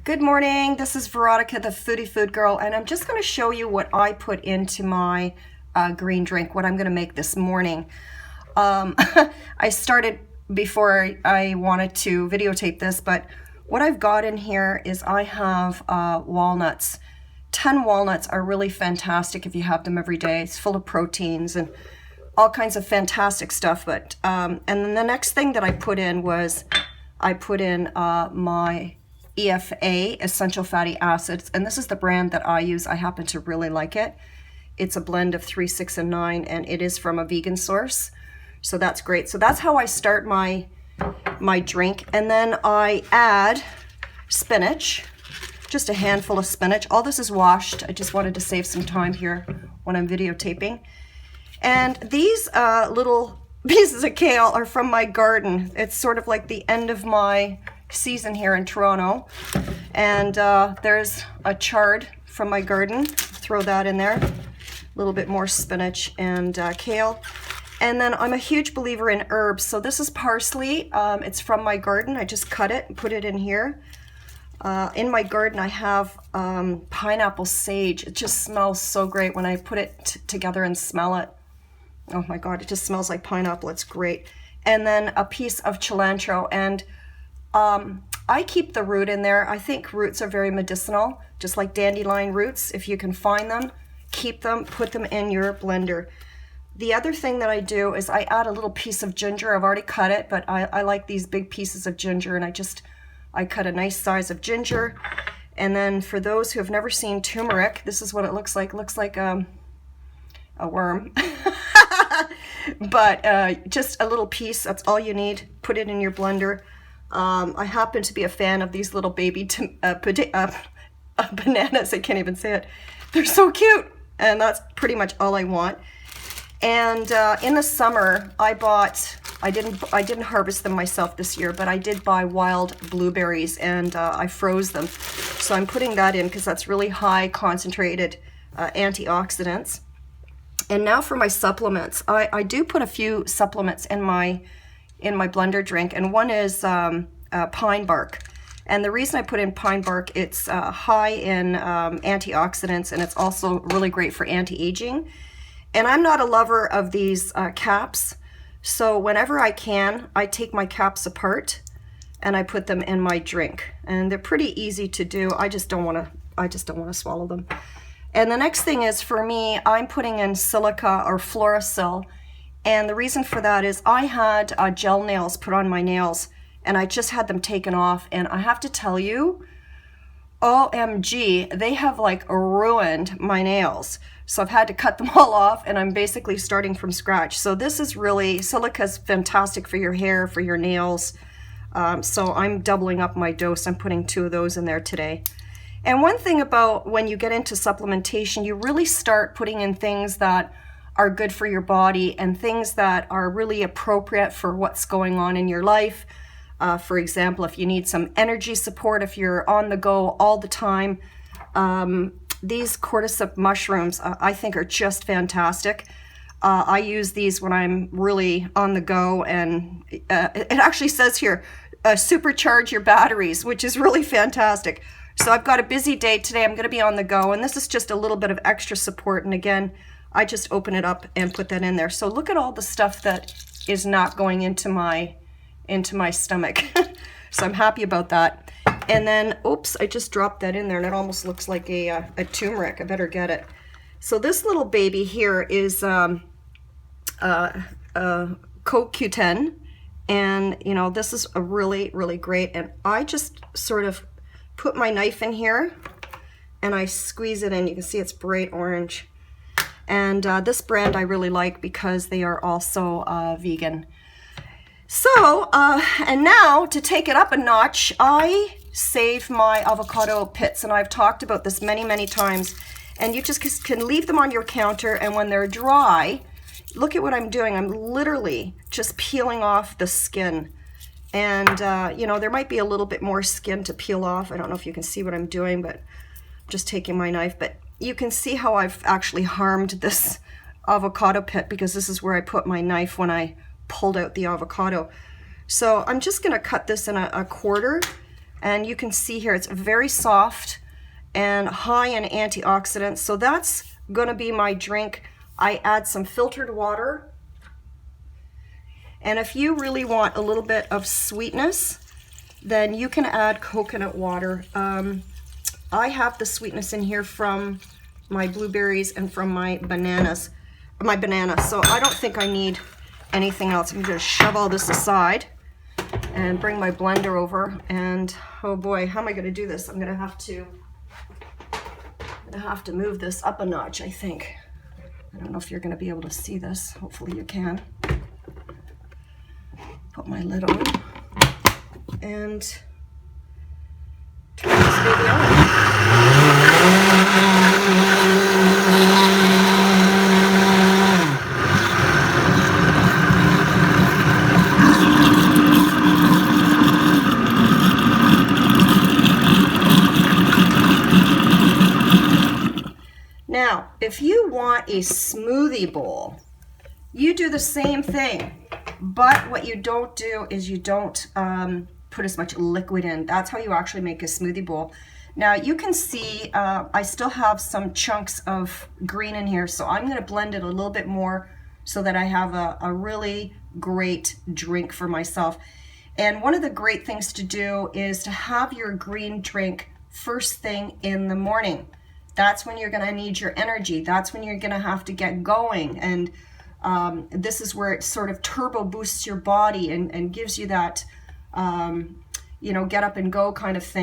Good morning, this is Veronica, the Foodie Food Girl, and I'm just going to show you what I put into my green drink, what I'm going to make this morning. I started before I wanted to videotape this, but what I've got in here is I have walnuts. 10 walnuts are really fantastic if you have them every day. It's full of proteins and all kinds of fantastic stuff. But and then the next thing that I put in was I put in my EFA, essential fatty acids, and this is the brand that I use. I happen to really like it. It's a blend of 3, 6, and 9, and it is from a vegan source, so that's great. So that's how I start my drink, and then I add spinach, just a handful of spinach. All this is washed. I just wanted to save some time here when I'm videotaping. And these little pieces of kale are from my garden. It's sort of like the end of my season here in Toronto, and there's a chard from my garden. Throw that in there. A little bit more spinach and kale. And then I'm a huge believer in herbs, so this is parsley. It's from my garden. I just cut it and put it in here. In my garden I have pineapple sage. It just smells so great when I put it together and smell it. Oh my god, it just smells like pineapple. It's great. And then a piece of cilantro, and I keep the root in there. I think roots are very medicinal, just like dandelion roots. If you can find them, keep them, put them in your blender. The other thing that I do is I add a little piece of ginger. I've already cut it, but I like these big pieces of ginger, and I cut a nice size of ginger. And then for those who have never seen turmeric, this is what it looks like. It looks like a worm. But just a little piece, that's all you need. Put it in your blender. I happen to be a fan of these little baby bananas. I can't even say it. They're so cute, and that's pretty much all I want. And in the summer, I didn't harvest them myself this year, but I did buy wild blueberries, and I froze them. So I'm putting that in because that's really high concentrated antioxidants. And now for my supplements. I do put a few supplements in my blender drink, and one is pine bark. And the reason I put in pine bark, it's high in antioxidants, and it's also really great for anti-aging. And I'm not a lover of these caps, so whenever I can, I take my caps apart and I put them in my drink. And they're pretty easy to do. I just don't want to swallow them. And the next thing is, for me, I'm putting in silica or Florasil. And the reason for that is I had gel nails put on my nails, and I just had them taken off. And I have to tell you, OMG, they have like ruined my nails. So I've had to cut them all off, and I'm basically starting from scratch. So this is really, silica is fantastic for your hair, for your nails. So I'm doubling up my dose. I'm putting 2 of those in there today. And one thing about when you get into supplementation, you really start putting in things that are good for your body and things that are really appropriate for what's going on in your life. For example, if you need some energy support, if you're on the go all the time, these Cordyceps mushrooms I think are just fantastic. I use these when I'm really on the go, and it actually says here, supercharge your batteries, which is really fantastic. So I've got a busy day today. I'm going to be on the go, and this is just a little bit of extra support. And again, I just open it up and put that in there. So look at all the stuff that is not going into my stomach. So I'm happy about that. And then, oops, I just dropped that in there, and it almost looks like a turmeric. I better get it. So this little baby here is CoQ10, and you know, this is a really, really great. And I just sort of put my knife in here and I squeeze it in. You can see it's bright orange. And this brand I really like because they are also vegan. So, and now to take it up a notch, I save my avocado pits, and I've talked about this many, many times. And you just can leave them on your counter, and when they're dry, look at what I'm doing. I'm literally just peeling off the skin. And, you know, there might be a little bit more skin to peel off. I don't know if you can see what I'm doing, but I'm just taking my knife. But you can see how I've actually harmed this avocado pit, because this is where I put my knife when I pulled out the avocado. So I'm just going to cut this in a quarter, And you can see here it's very soft and high in antioxidants. So that's gonna be my drink. I add some filtered water. And if you really want a little bit of sweetness, then you can add coconut water. I have the sweetness in here from my blueberries and from my banana. So I don't think I need anything else. I'm gonna shove all this aside and bring my blender over. And oh boy, how am I gonna do this? I'm gonna have to move this up a notch, I think. I don't know if you're gonna be able to see this. Hopefully you can. Put my lid on and turn this baby on. Now, if you want a smoothie bowl, you do the same thing, but what you don't do is you don't put as much liquid in. That's how you actually make a smoothie bowl. Now you can see I still have some chunks of green in here, so I'm gonna blend it a little bit more so that I have a really great drink for myself. And one of the great things to do is to have your green drink first thing in the morning. That's when you're gonna need your energy. That's when you're gonna have to get going. And this is where it sort of turbo boosts your body and gives you that, you know, get up and go kind of thing.